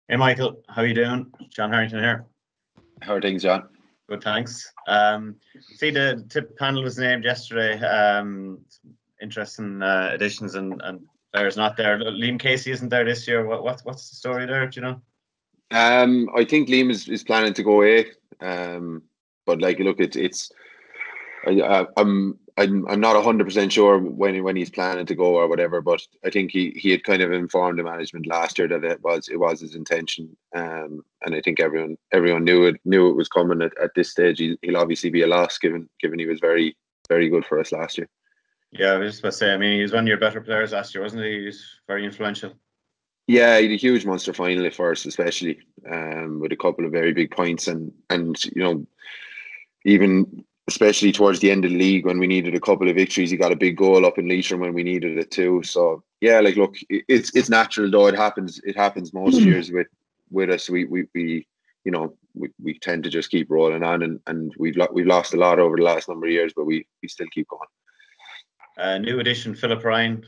Hey Michael, how you doing? John Harrington here. How are things, John? Good, thanks. See, the tip panel was named yesterday. Interesting additions and players not there. Liam Casey isn't there this year. What's the story there? Do you know? I think Liam is planning to go away. But like, look, it's I'm not 100% sure when he's planning to go or whatever. But I think he had kind of informed the management last year that it was his intention. And I think everyone knew it was coming at this stage. He'll obviously be a loss given he was very very good for us last year. Yeah, I was just about to say. I mean, he was one of your better players last year, wasn't he? He was very influential. Yeah, he had a huge Munster final for us, especially with a couple of very big points, and even especially towards the end of the league when we needed a couple of victories, he got a big goal up in Leitrim when we needed it too. So yeah, like look, it's natural though. It happens most years with us. We tend to just keep rolling on, and we've lost a lot over the last number of years, but we still keep going. New addition, Philip Ryan,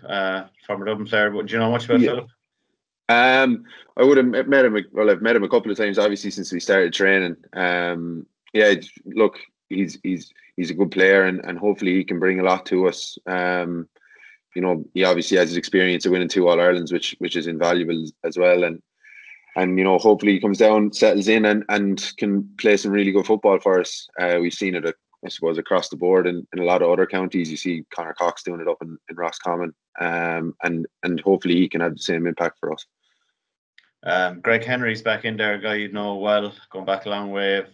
former Dublin player. Do you know much about Yeah. Philip? I would have met him. Well, I've met him a couple of times, obviously, since we started training. Yeah, look, he's a good player, and hopefully he can bring a lot to us. He obviously has his experience of winning 2 All-Irelands, which is invaluable as well, and hopefully he comes down, settles in, and can play some really good football for us. We've seen it, I suppose, across the board in a lot of other counties. You see Conor Cox doing it up in Roscommon, and hopefully he can have the same impact for us. Greg Henry's back in there, a guy you know well, going back a long way.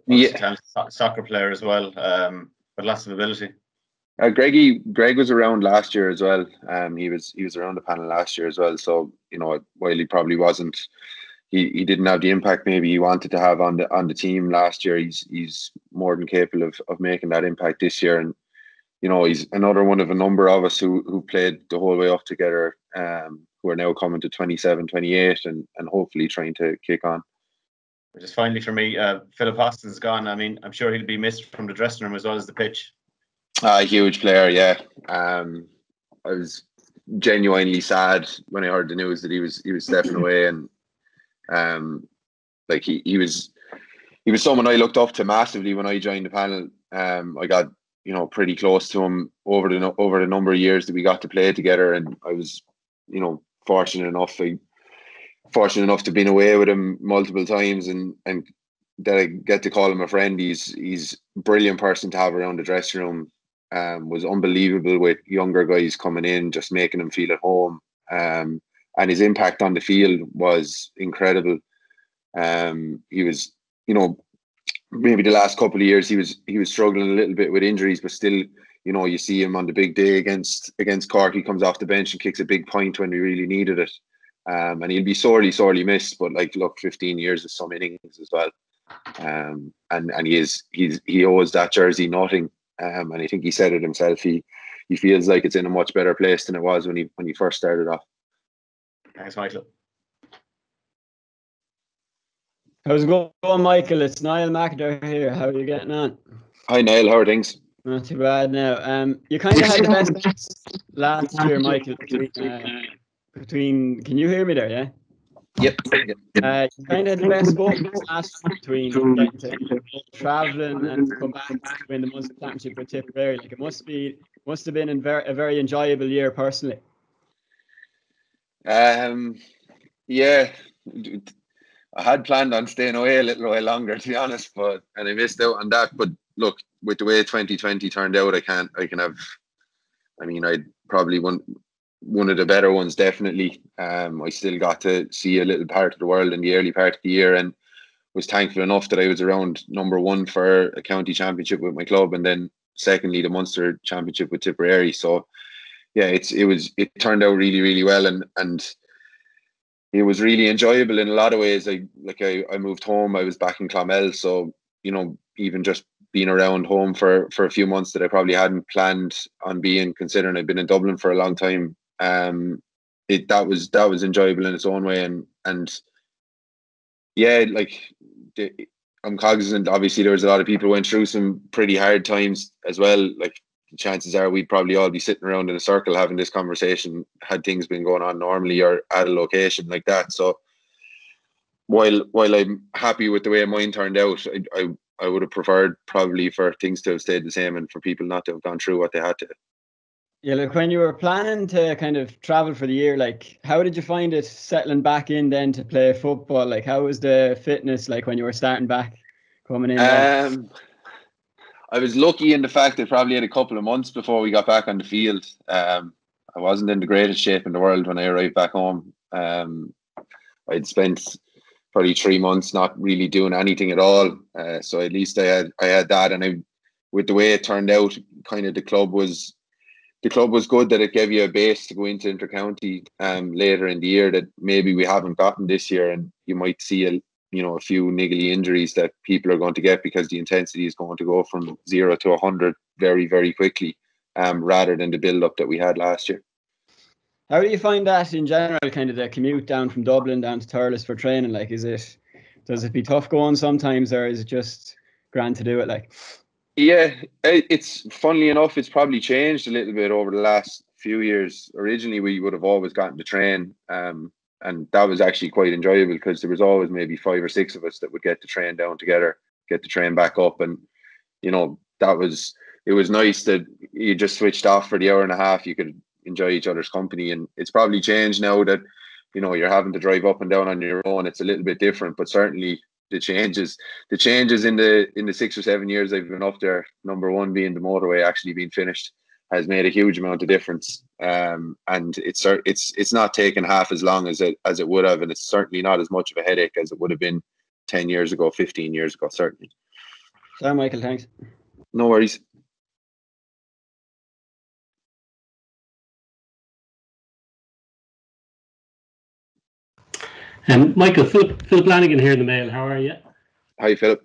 Yeah. Soccer player as well, but lots of ability. Greg was around last year as well. He was around the panel last year as well. So while he probably wasn't, he didn't have the impact maybe he wanted to have on the team last year. He's more than capable of making that impact this year, and he's another one of a number of us who played the whole way up together. Who are now coming to 27, 28 and hopefully trying to kick on. Just finally for me, Philip Austin's gone. I mean, I'm sure he'll be missed from the dressing room as well as the pitch. A huge player, yeah. I was genuinely sad when I heard the news that he was stepping away, and like he was someone I looked up to massively when I joined the panel. I got pretty close to him over the number of years that we got to play together, and I was fortunate enough to be away with him multiple times, and that I get to call him a friend. He's a brilliant person to have around the dressing room. Was unbelievable with younger guys coming in, just making them feel at home. And his impact on the field was incredible. He was, maybe the last couple of years he was struggling a little bit with injuries, but still, you see him on the big day against Cork. He comes off the bench and kicks a big point when we really needed it. And he'll be sorely missed. But like, look, 15 years is some innings as well. And he owes that jersey nothing. And I think he said it himself. He feels like it's in a much better place than it was when he first started off. Thanks, Michael. How's it going, Michael? It's Niall McIntyre here. How are you getting on? Hi, Niall. How are things? Not too bad now. You kind of had the best last year, Michael. Between, can you hear me there? Yeah. Yep. You kind of had the best both last year between getting to traveling and come back to win the Munster Championship with Tipperary. Like, it must have been a very enjoyable year personally. Yeah. I had planned on staying away a little while longer, to be honest, and I missed out on that. But look, with the way 2020 turned out, I'd probably one of the better ones, definitely. I still got to see a little part of the world in the early part of the year, and was thankful enough that I was around number 1 for a county championship with my club, and then secondly the Munster championship with Tipperary. So yeah, it turned out really, really well, and it was really enjoyable in a lot of ways. I moved home. I was back in Clonmel, so even just being around home for a few months that I probably hadn't planned on being, considering I've been in Dublin for a long time. That was enjoyable in its own way, and yeah, I'm cognizant. Obviously, there was a lot of people who went through some pretty hard times as well. Like, chances are we'd probably all be sitting around in a circle having this conversation had things been going on normally or at a location like that. So while I'm happy with the way mine turned out, I would have preferred probably for things to have stayed the same and for people not to have gone through what they had to. Yeah, like when you were planning to kind of travel for the year, like how did you find it settling back in then to play football? Like how was the fitness like when you were starting back coming in then? I was lucky in the fact that probably had a couple of months before we got back on the field. I wasn't in the greatest shape in the world when I arrived back home. I'd spent probably 3 months not really doing anything at all. So at least I had that, and with the way it turned out, kind of the club was good that it gave you a base to go into intercounty later in the year that maybe we haven't gotten this year, and you might see a few niggly injuries that people are going to get because the intensity is going to go from 0 to 100 very, very quickly, rather than the build up that we had last year. How do you find that in general, kind of the commute down from Dublin down to Thurles for training? Like, does it be tough going sometimes, or is it just grand to do it? Like, yeah, it's funnily enough, it's probably changed a little bit over the last few years. Originally, we would have always gotten to train, and that was actually quite enjoyable because there was always maybe 5 or 6 of us that would get to train down together, get to train back up, and it was nice that you just switched off for the hour and a half. You could enjoy each other's company, and it's probably changed now that you're having to drive up and down on your own. It's a little bit different, but certainly the changes in the 6 or 7 years I've been up there, number one being the motorway actually being finished, has made a huge amount of difference. And it's not taken half as long as it would have, and it's certainly not as much of a headache as it would have been 10 years ago, 15 years ago, certainly. Sorry, Michael, thanks. No worries. Michael, Phil Flanagan here in the Mail. How are you? Hi, Philip.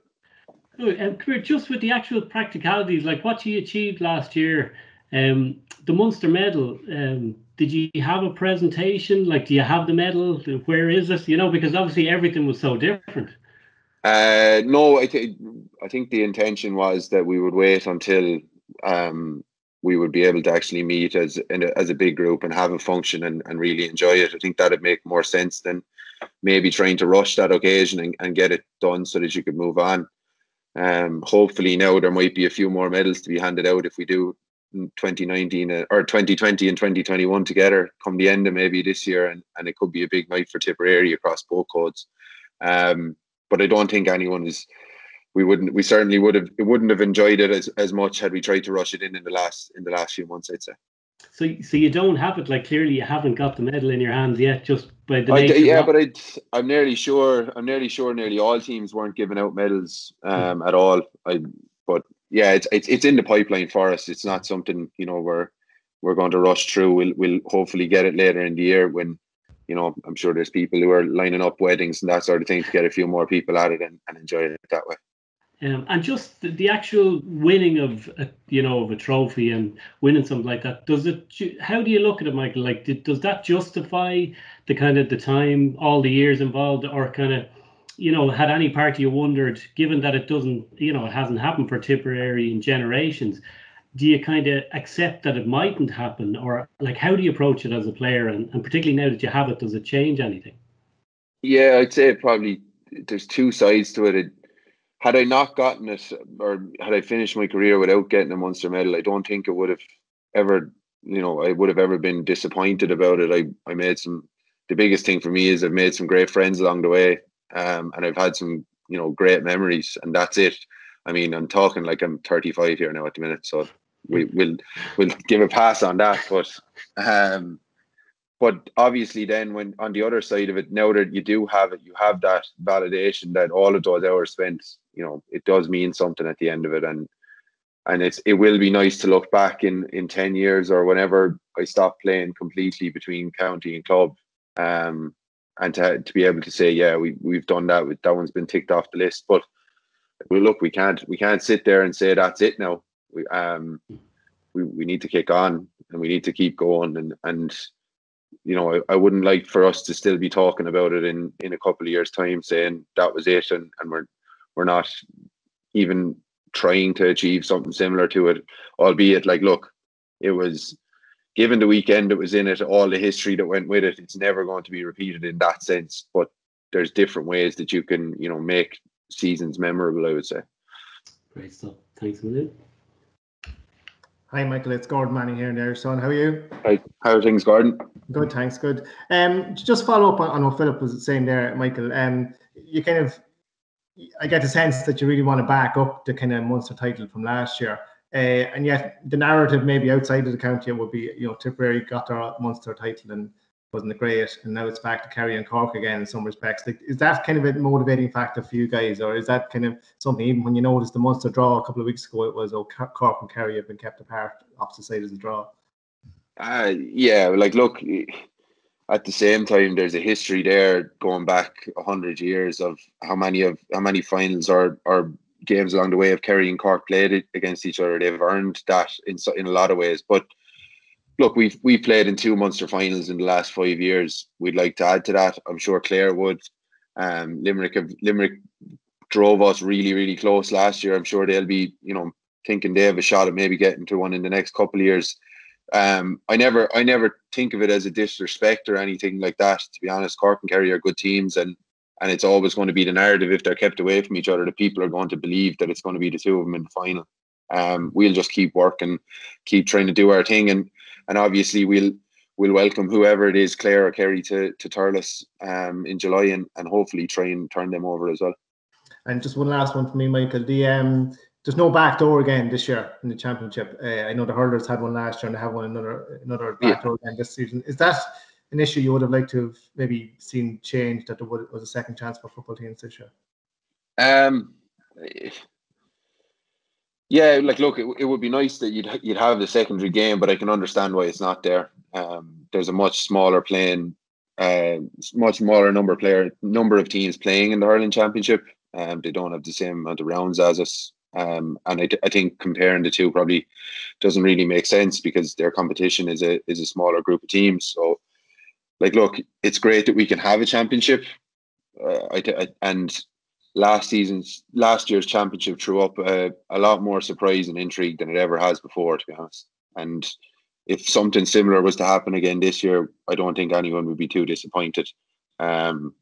Good. Just with the actual practicalities, like what you achieved last year, the Munster medal. Did you have a presentation? Like, do you have the medal? Where is it? Because obviously everything was so different. No, I think the intention was that we would wait until we would be able to actually meet as a big group and have a function and really enjoy it. I think that'd make more sense than maybe trying to rush that occasion and get it done so that you could move on. Hopefully now there might be a few more medals to be handed out if we do 2019 or 2020 and 2021 together come the end of maybe this year, and it could be a big night for Tipperary across both codes. But I don't think we certainly wouldn't have enjoyed it as much had we tried to rush it in the last few months, I'd say. So you don't have it, like, clearly you haven't got the medal in your hands yet, just by the nature of but I'm nearly sure nearly all teams weren't giving out medals at all. But yeah, it's in the pipeline for us. It's not something we're going to rush through. We'll hopefully get it later in the year when I'm sure there's people who are lining up weddings and that sort of thing to get a few more people at it and enjoy it that way. And just the actual winning of a trophy and winning something like that, how do you look at it, Michael? Like, does that justify the kind of the time, all the years involved, or kind of had any part of you wondered, given that it doesn't it hasn't happened for Tipperary in generations, do you kind of accept that it mightn't happen, or like how do you approach it as a player, and particularly now that you have it, does it change anything? Yeah, I'd say probably there's two sides to it. Had I not gotten it, or had I finished my career without getting a Munster medal, I don't think it would have ever, I would have ever been disappointed about it. I made the biggest thing for me is I've made some great friends along the way, and I've had some, great memories, and that's it. I mean, I'm talking like I'm 35 here now at the minute, so we'll give a pass on that. But obviously then when on the other side of it, now that you do have it, you have that validation that all of those hours spent, it does mean something at the end of it. And it will be nice to look back in 10 years or whenever I stop playing completely between county and club, and to be able to say, yeah, we've done that. That one's been ticked off the list. But look, we can't sit there and say that's it now. We need to kick on and we need to keep going and I wouldn't like for us to still be talking about it in a couple of years' time, saying that was it, and we're not even trying to achieve something similar to it. Albeit, like, look, it was given the weekend it was in it, all the history that went with it. It's never going to be repeated in that sense. But there's different ways that you can, make seasons memorable, I would say. Great stuff. Thanks a million. Hi, Michael. It's Gordon Manning here in the Irish Sun. How are you? Hi. How are things, Gordon? Good, thanks. Good. Just follow up on what Philip was saying there, Michael. You kind of, I get the sense that you really want to back up the kind of Munster title from last year. And yet the narrative maybe outside of the county would be, Tipperary got their Munster title and wasn't it great, and now it's back to Kerry and Cork again in some respects. Like, is that kind of a motivating factor for you guys, or is that kind of something, even when you noticed the Munster draw a couple of weeks ago, it was Cork and Kerry have been kept apart, opposite sides of the draw? Yeah, look, at the same time, there's a history there going back 100 years of how many finals or games along the way of Kerry and Cork played against each other. They've earned that in a lot of ways. But look, we've played in 2 Munster finals in the last 5 years. We'd like to add to that. I'm sure Clare would. Limerick drove us really, really close last year. I'm sure they'll be, thinking they have a shot at maybe getting to one in the next couple of years. I never think of it as a disrespect or anything like that. To be honest, Cork and Kerry are good teams, and it's always going to be the narrative, if they're kept away from each other, that people are going to believe that it's going to be the two of them in the final. We'll just keep working, keep trying to do our thing, and obviously we'll welcome whoever it is, Clare or Kerry, to Thurles in July, and hopefully try and turn them over as well. And just one last one for me, Michael. There's no back door again this year in the championship. I know the hurlers had one last year, and they have another back door again this season. Is that an issue you would have liked to have maybe seen change, that there was a second chance for football teams this year? Yeah, look, it would be nice that you'd have the secondary game, but I can understand why it's not there. There's a much smaller number of teams playing in the hurling championship. They don't have the same amount of rounds as us. And I think comparing the two probably doesn't really make sense, because their competition is a smaller group of teams. So, look, it's great that we can have a championship. And last year's championship threw up a lot more surprise and intrigue than it ever has before, to be honest. And if something similar was to happen again this year, I don't think anyone would be too disappointed. And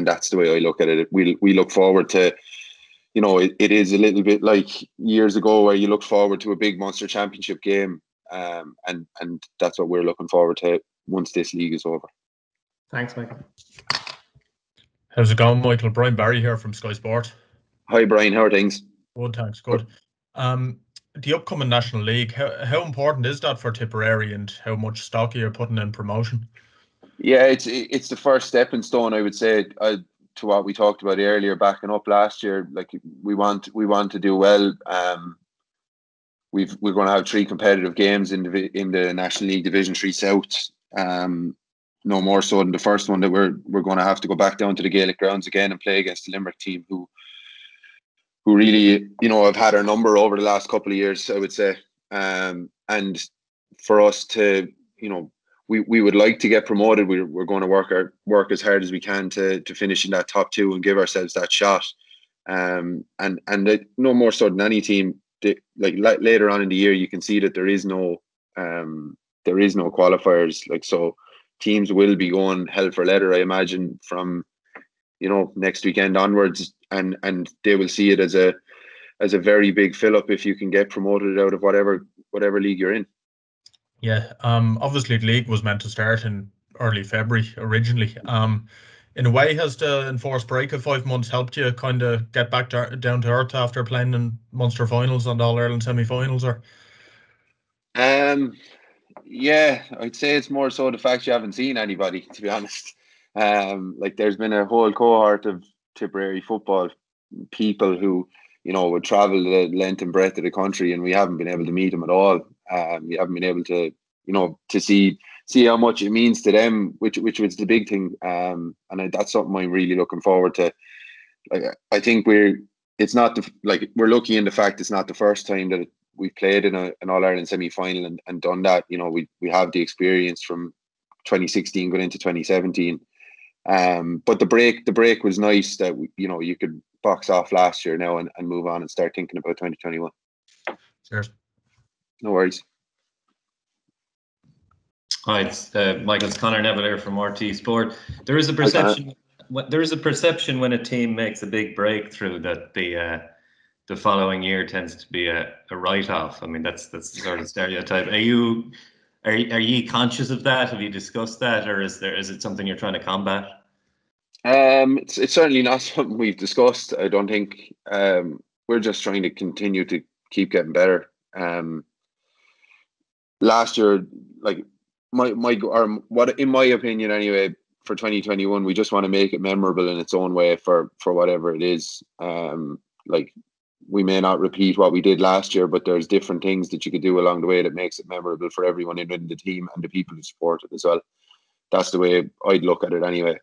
that's the way I look at it. We look forward to, it is a little bit like years ago where you look forward to a big Munster championship game. And that's what we're looking forward to once this league is over. Thanks, Michael. How's it going, Michael? Brian Barry here from Sky Sport. Hi, Brian. How are things? Good, thanks. Good. The upcoming National League, how important is that for Tipperary, and how much stock are you putting in promotion? Yeah, it's the first stepping stone, I would say, to what we talked about earlier, backing up last year. We want to do well. We're going to have 3 competitive games in the National League Division 3 South. No more so than the first one, that we're going to have to go back down to the Gaelic grounds again and play against the Limerick team, who really, have had our number over the last couple of years, I would say. And for us to, we would like to get promoted. We're going to work as hard as we can to finish in that top 2 and give ourselves that shot. And no more so than any team, later on in the year, you can see that there is no qualifiers. So teams will be going hell for leather, I imagine, from next weekend onwards, and they will see it as a very big fill up if you can get promoted out of whatever league you're in. Yeah, obviously the league was meant to start in early February originally. In a way, has the enforced break of 5 months helped you kind of get back down to earth after playing in Munster finals and All-Ireland semi-finals, or? Yeah, I'd say it's more so the fact you haven't seen anybody, to be honest. There's been a whole cohort of Tipperary football people who, would travel the length and breadth of the country, and we haven't been able to meet them at all. We haven't been able to, to see how much it means to them, which was the big thing. And that's something I'm really looking forward to. I think we're lucky in the fact it's not the first time that we've played in an All-Ireland semi-final and done that. We have the experience from 2016 going into 2017. But the break was nice that you could box off last year now and move on and start thinking about 2021. Cheers. No worries. Hi, it's Michael. It's Conor Neville here from RT Sport. There is a perception. there is a perception when a team makes a big breakthrough that the following year tends to be a write-off. I mean, that's the sort of stereotype. Are you conscious of that? Have you discussed that, or is it something you're trying to combat? It's certainly not something we've discussed. I don't think. We're just trying to continue to keep getting better. Last year, like what in my opinion anyway, for 2021, we just want to make it memorable in its own way for whatever it is. Like, we may not repeat what we did last year, but there's different things that you could do along the way that makes it memorable for everyone in the team and the people who support it as well. That's the way I'd look at it anyway.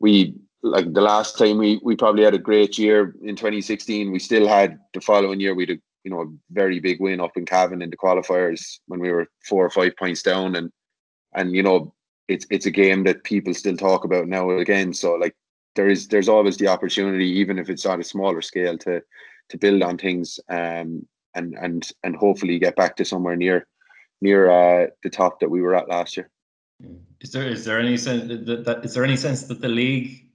We, like, the last time we probably had a great year in 2016. We still had the following year, we had a very big win up in Cavan in the qualifiers when we were 4 or 5 points down, and it's a game that people still talk about now again. So, like, there's always the opportunity, even if it's on a smaller scale, to build on things, and hopefully get back to somewhere near the top that we were at last year. Is there any sense that the league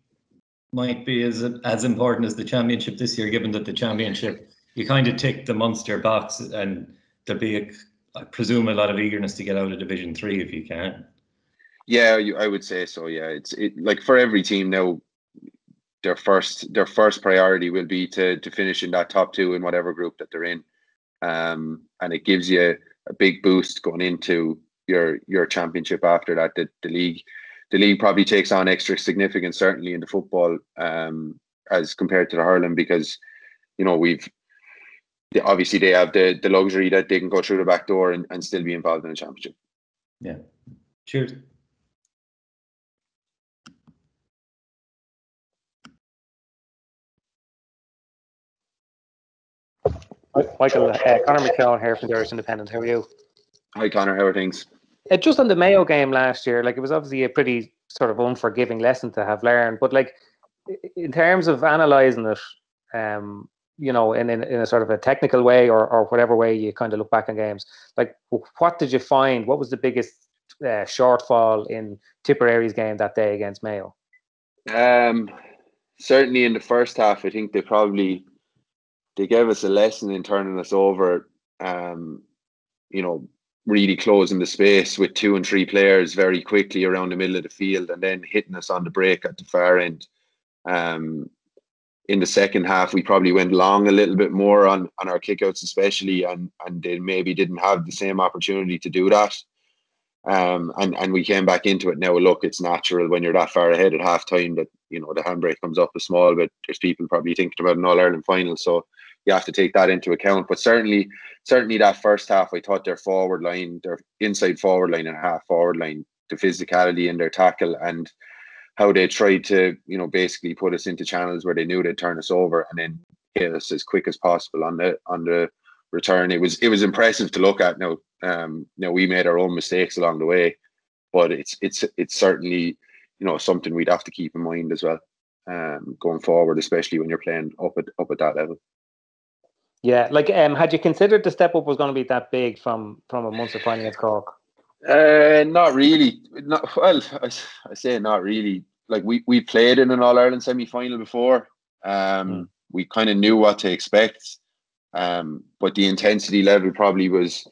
might be as important as the championship this year, given that the championship, you kind of tick the Munster box, and there'll be I presume a lot of eagerness to get out of Division 3 if you can? Yeah, I would say so. Yeah, it's like for every team now, their first priority will be to finish in that top 2 in whatever group that they're in, and it gives you a big boost going into your championship after that. The league probably takes on extra significance, certainly in the football, as compared to the hurling, because obviously they have the luxury that they can go through the back door and still be involved in the championship. Yeah. Cheers. Michael, Conor McKeown here from the Irish Independent. How are you? Hi, Conor. How are things? Just on the Mayo game last year, like, it was obviously a pretty sort of unforgiving lesson to have learned. But, like, in terms of analysing it, in a sort of a technical way or whatever way you kind of look back on games, like, what did you find? What was the biggest shortfall in Tipperary's game that day against Mayo? Certainly in the first half, I think they gave us a lesson in turning us over, really closing the space with 2 and 3 players very quickly around the middle of the field, and then hitting us on the break at the far end. In the second half, we probably went long a little bit more on our kickouts, especially, and they maybe didn't have the same opportunity to do that. And we came back into it. Now, look, it's natural when you're that far ahead at half time that, the handbrake comes up a small bit. There's people probably thinking about an All-Ireland final, so you have to take that into account. But certainly that first half, I thought their forward line, their inside forward line and half forward line, the physicality in their tackle and how they tried to, basically put us into channels where they knew they'd turn us over and then hit us as quick as possible on the return. It was impressive to look at. Now, we made our own mistakes along the way, but it's certainly, something we'd have to keep in mind as well, going forward, especially when you're playing up at that level. Yeah, like, had you considered the step up was going to be that big from a Munster final against Cork? Not really. I say not really. Like, we played in an All-Ireland semi-final before. We kind of knew what to expect, but the intensity level probably was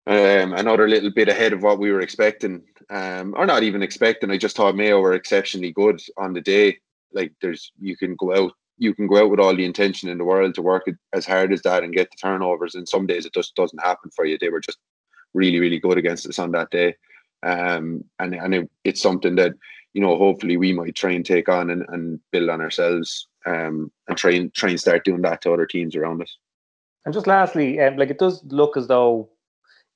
another little bit ahead of what we were expecting, or not even expecting. I just thought Mayo were exceptionally good on the day. Like, you can go out with all the intention in the world to work as hard as that and get the turnovers, and some days it just doesn't happen for you. They were just really, really good against us on that day, and it's something that, hopefully we might try and take on and build on ourselves, and try and start doing that to other teams around us. And just lastly, like, it does look as though,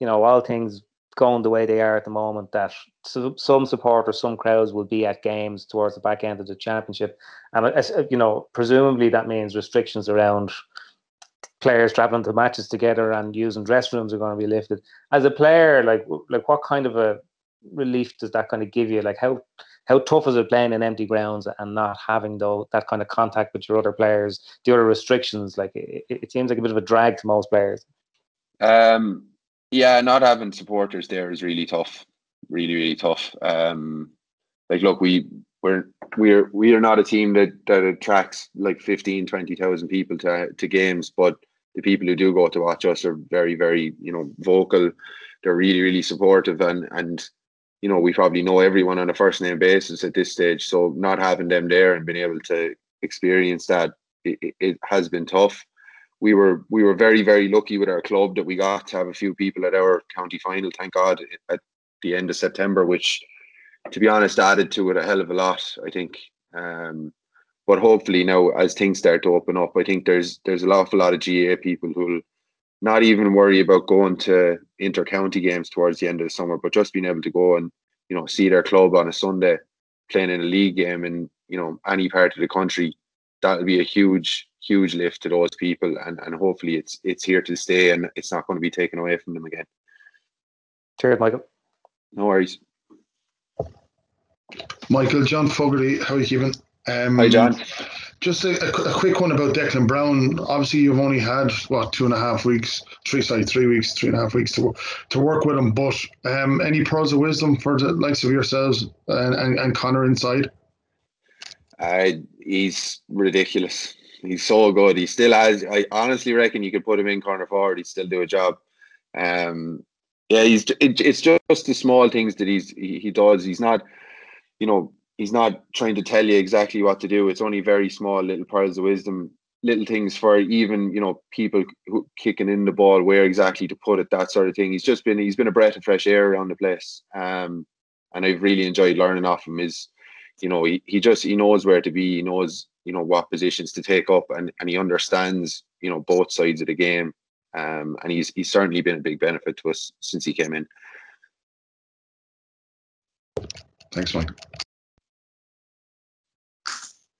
all things going the way they are at the moment, that some supporters, some crowds will be at games towards the back end of the championship, and presumably that means restrictions around players traveling to matches together and using dressing rooms are going to be lifted. As a player, like what kind of a relief does that kind of give you? Like, how tough is it playing in empty grounds and not having that kind of contact with your other players, the other restrictions? Like, it seems like a bit of a drag to most players. Yeah, not having supporters there is really tough. Really, really tough. like, look, we are not a team that attracts like 15,000-20,000 people to games, but the people who do go to watch us are very, very, vocal. They're really, really supportive, and we probably know everyone on a first name basis at this stage. So not having them there and being able to experience that, it has been tough. We were very, very lucky with our club that we got to have a few people at our county final, thank God, at the end of September, which, to be honest, added to it a hell of a lot, I think. But hopefully now, as things start to open up, I think there's an awful lot of GA people who'll not even worry about going to inter-county games towards the end of the summer, but just being able to go and see their club on a Sunday playing in a league game in any part of the country. That'll be a huge lift to those people, and hopefully it's here to stay and it's not going to be taken away from them again. Cheers, Michael. No worries. Michael, John Fogarty, how are you keeping? Hi, John. Just a quick one about Declan Brown. Obviously, you've only had 3.5 weeks, 3.5 weeks to work with him. But any pearls of wisdom for the likes of yourselves and Connor inside? He's ridiculous. He's so good. He still has. I honestly reckon you could put him in corner forward. He'd still do a job. It's just the small things that he does. He's not, he's not trying to tell you exactly what to do. It's only very small little pearls of wisdom, little things for even, people who kicking in the ball, where exactly to put it, that sort of thing. He's been a breath of fresh air around the place. And I've really enjoyed learning off him. He knows where to be. He knows, what positions to take up, and he understands, both sides of the game. And he's certainly been a big benefit to us since he came in. Thanks, Mike.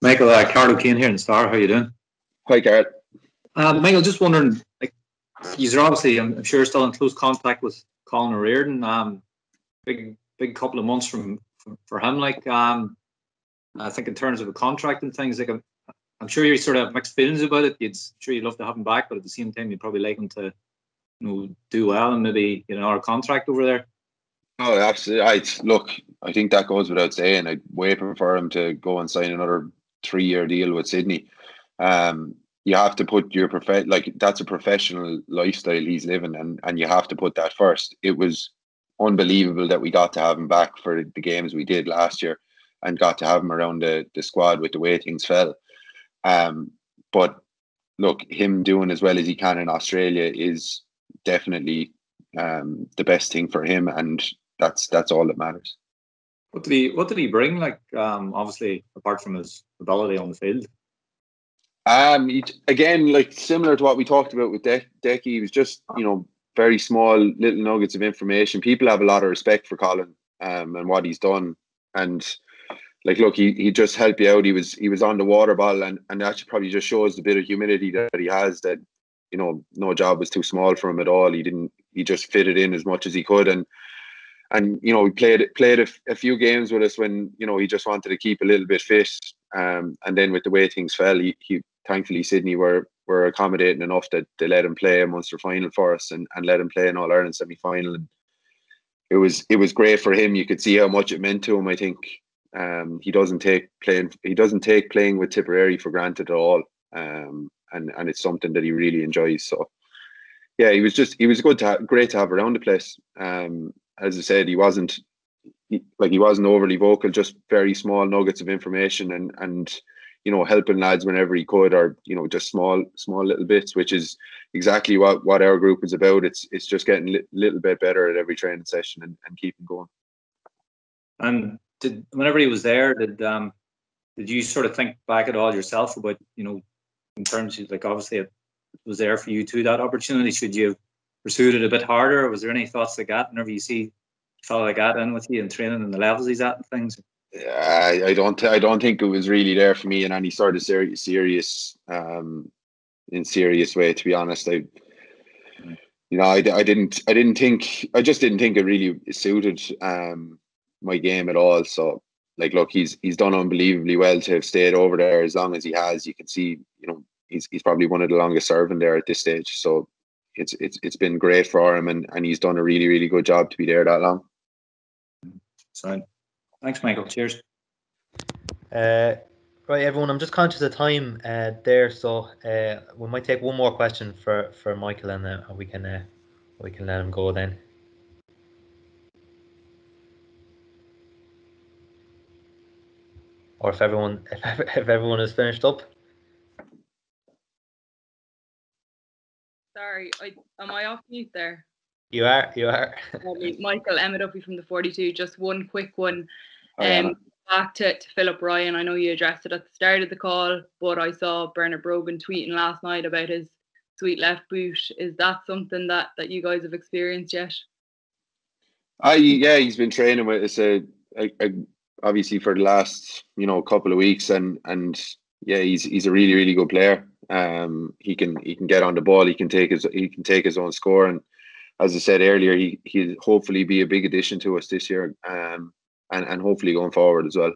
Michael, Carl O'Kane here in Star. How you doing? Hi, Carl. Michael, just wondering, you're obviously, I'm sure, still in close contact with Colin O'Riordan. Big couple of months for him. I think in terms of a contract and things, I'm sure you sort of have mixed feelings about it. You'd love to have him back, but at the same time, you'd probably like him to, do well and maybe get another contract over there. Oh, absolutely. Look, I think that goes without saying. I'd wait for him to go and sign another 3-year deal with Sydney. You have to put your that's a professional lifestyle he's living, and you have to put that first. It was unbelievable that we got to have him back for the games we did last year, and got to have him around the squad with the way things fell. But look, him doing as well as he can in Australia is definitely the best thing for him, and that's all that matters. What did he bring? Obviously, apart from his ability on the field. Again, similar to what we talked about with Decky, he was just very small little nuggets of information. People have a lot of respect for Colin and what he's done, and look, he just helped you out. He was on the water ball, and that probably just shows the bit of humility that he has. That no job was too small for him at all. He just fitted in as much as he could, and he played a few games with us when he just wanted to keep a little bit fit. And then with the way things fell, he thankfully Sydney were accommodating enough that they let him play a Munster final for us and let him play an All-Ireland semi-final. And it was great for him. You could see how much it meant to him. I think he doesn't take playing with Tipperary for granted at all. And it's something that he really enjoys. So yeah, he was great to have around the place. As I said, he wasn't overly vocal, just very small nuggets of information and helping lads whenever he could, or just small little bits, which is exactly what our group is about. It's just getting a little bit better at every training session and keeping going. And whenever he was there, did you sort of think back at all yourself about in terms of obviously it was there for you too, that opportunity? Should you have pursued it a bit harder? Or was there any thoughts like that whenever you see a fellow like that in with you and training and the levels he's at and things? I don't think it was really there for me in any sort of serious way, to be honest. I just didn't think it really suited my game at all. So look, he's done unbelievably well to have stayed over there as long as he has. You can see he's probably one of the longest serving there at this stage. So it's been great for him, and he's done a really, really good job to be there that long. So Thanks, Michael. Cheers. Right, everyone. I'm just conscious of time there, so we might take one more question for Michael, and we can let him go then. Or if everyone is finished up. Sorry, am I off mute there? You are. Michael, Emma Duffy from the 42. Just one quick one. Yeah. Back to Philip Ryan. I know you addressed it at the start of the call, but I saw Bernard Brogan tweeting last night about his sweet left boot. Is that something that you guys have experienced yet? Yeah, he's been training with us obviously for the last couple of weeks, and yeah, he's a really, really good player. He can get on the ball. He can take his own score, and as I said earlier, he'll hopefully be a big addition to us this year, and hopefully going forward as well.